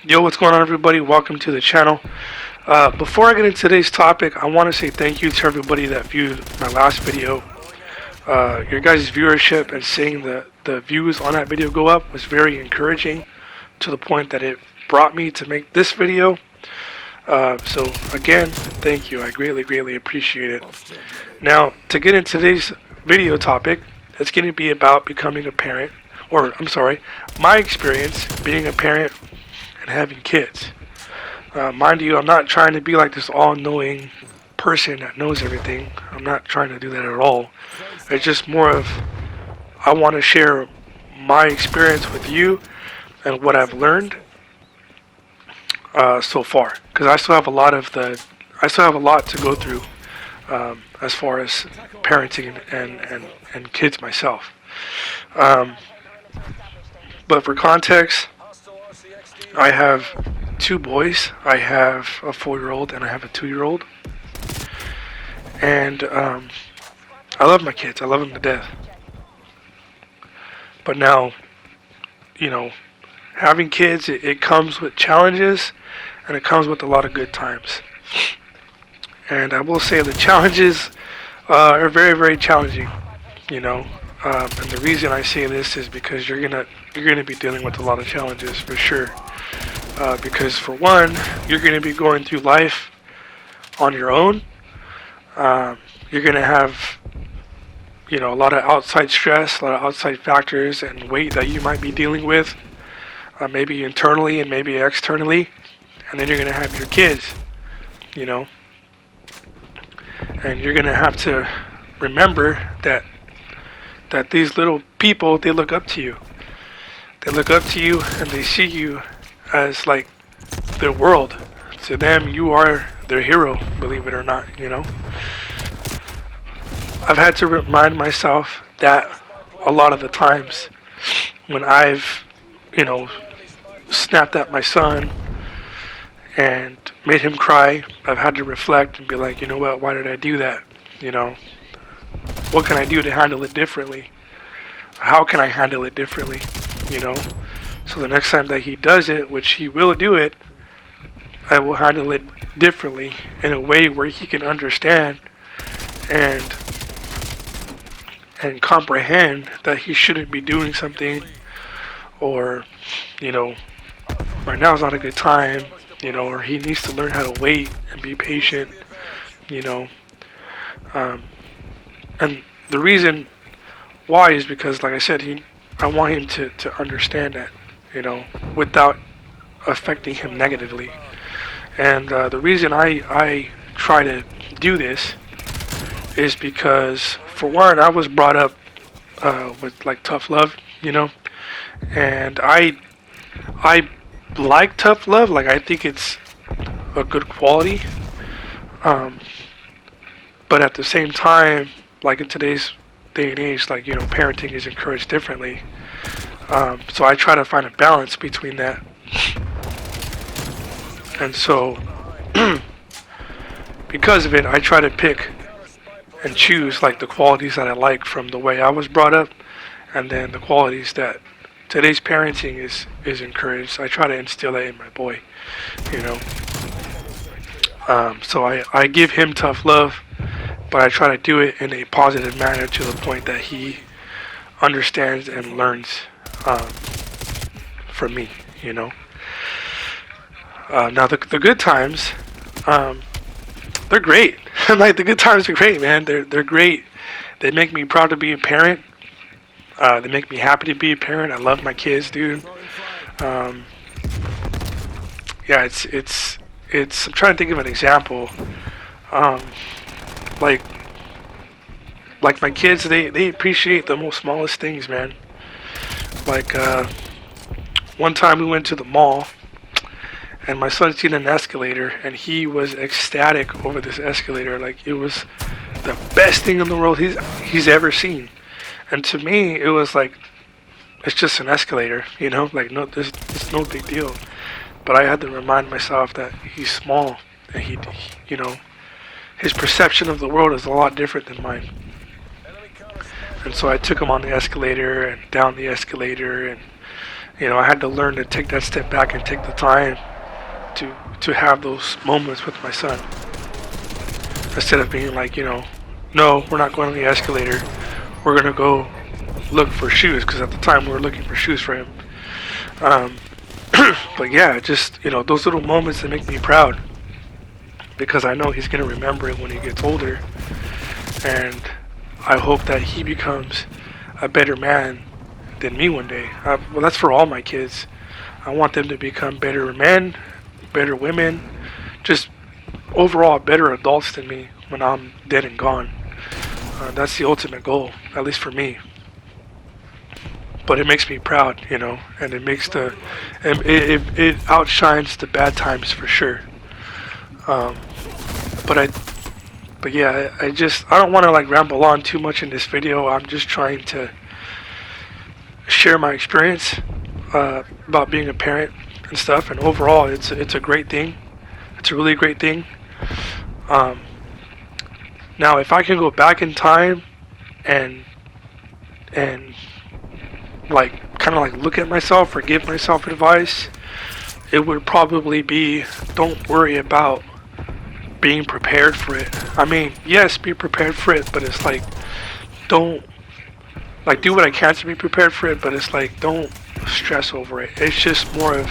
Yo, what's going on, everybody? Welcome to the channel. Before I get into today's topic, I want to say thank you to everybody that viewed my last video. Your guys' viewership and seeing the views on that video go up was very encouraging, to the point that it brought me to make this video. So again, thank you. I greatly appreciate it. Now, to get into today's video topic, it's going to be about becoming a parent, or I'm sorry, my experience being a parent and having kids. Mind you, I'm not trying to be like this all-knowing person that knows everything. I'm not trying to do that at all. It's just more of, I want to share my experience with you and what I've learned so far, because I still have a lot to go through as far as parenting and kids myself. But for context, I have two boys. I have a 4-year-old and I have a 2-year-old. And I love my kids. I love them to death. But now, having kids, it comes with challenges, and it comes with a lot of good times. And I will say the challenges are very challenging, and the reason I say this is because you're gonna be dealing with a lot of challenges for sure. Because for one, you're gonna be going through life on your own. You're gonna have a lot of outside stress, a lot of outside factors and weight that you might be dealing with, maybe internally and maybe externally. And then you're gonna have your kids, and you're gonna have to remember that these little people, they look up to you. They look up to you and they see you as like their world. To them, you are their hero, believe it or not, I've had to remind myself that a lot of the times when I've, snapped at my son and made him cry, I've had to reflect and be like, you know what, why did I do that? What can I do to handle it differently? How can I handle it differently? So the next time that he does it, which he will do it, I will handle it differently in a way where he can understand and comprehend that he shouldn't be doing something, or right now is not a good time, or he needs to learn how to wait and be patient, and the reason why is because, like I said, I want him to understand that, without affecting him negatively. And the reason I try to do this is because, for one, I was brought up with like tough love, and I like tough love. Like, I think it's a good quality, but at the same time, like in today's day and age, like, parenting is encouraged differently. So I try to find a balance between that. And so, because of it, I try to pick and choose like the qualities that I like from the way I was brought up, and then the qualities that today's parenting is encouraged. I try to instill that in my boy, So I give him tough love, but I try to do it in a positive manner, to the point that he understands and learns from me, Now the good times, they're great. Like, the good times are great, man. They're great. They make me proud to be a parent. They make me happy to be a parent. I love my kids, dude. Yeah, it's. I'm trying to think of an example. Like my kids, they appreciate the most smallest things, man. Like, one time we went to the mall, and my son seen an escalator, and he was ecstatic over this escalator. Like, it was the best thing in the world he's ever seen. And to me, it was like, it's just an escalator, like, no, it's no big deal. But I had to remind myself that he's small, and he his perception of the world is a lot different than mine. And so I took him on the escalator and down the escalator, and I had to learn to take that step back and take the time to have those moments with my son, instead of being like, no, we're not going on the escalator. We're gonna go look for shoes, because at the time we were looking for shoes for him. But yeah, just those little moments that make me proud, because I know he's gonna remember it when he gets older, and I hope that he becomes a better man than me one day. Well, that's for all my kids. I want them to become better men, better women, just overall better adults than me when I'm dead and gone. That's the ultimate goal, at least for me. But it makes me proud, and it makes it outshines the bad times for sure. But yeah, I don't want to like ramble on too much in this video. I'm just trying to share my experience about being a parent and stuff. And overall, it's a great thing. It's a really great thing. Now, if I can go back in time and like kind of like look at myself or give myself advice, it would probably be, don't worry about being prepared for it. I mean, yes, be prepared for it, but it's like, don't like do what I can to be prepared for it, but it's like, don't stress over it. It's just more of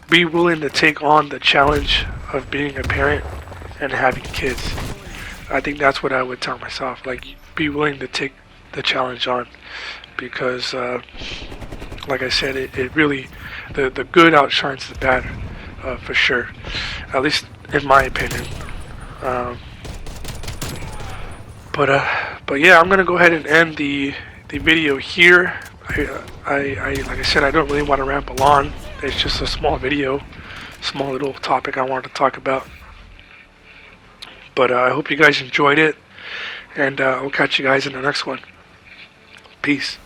be willing to take on the challenge of being a parent and having kids. I think that's what I would tell myself. Like, be willing to take the challenge on, because like I said, it really, the good outshines the bad, for sure, at least in my opinion. But yeah, I'm gonna go ahead and end the video here. I like I said, I don't really want to ramble on. It's just a small video, small little topic I wanted to talk about. But I hope you guys enjoyed it, and I'll catch you guys in the next one. Peace.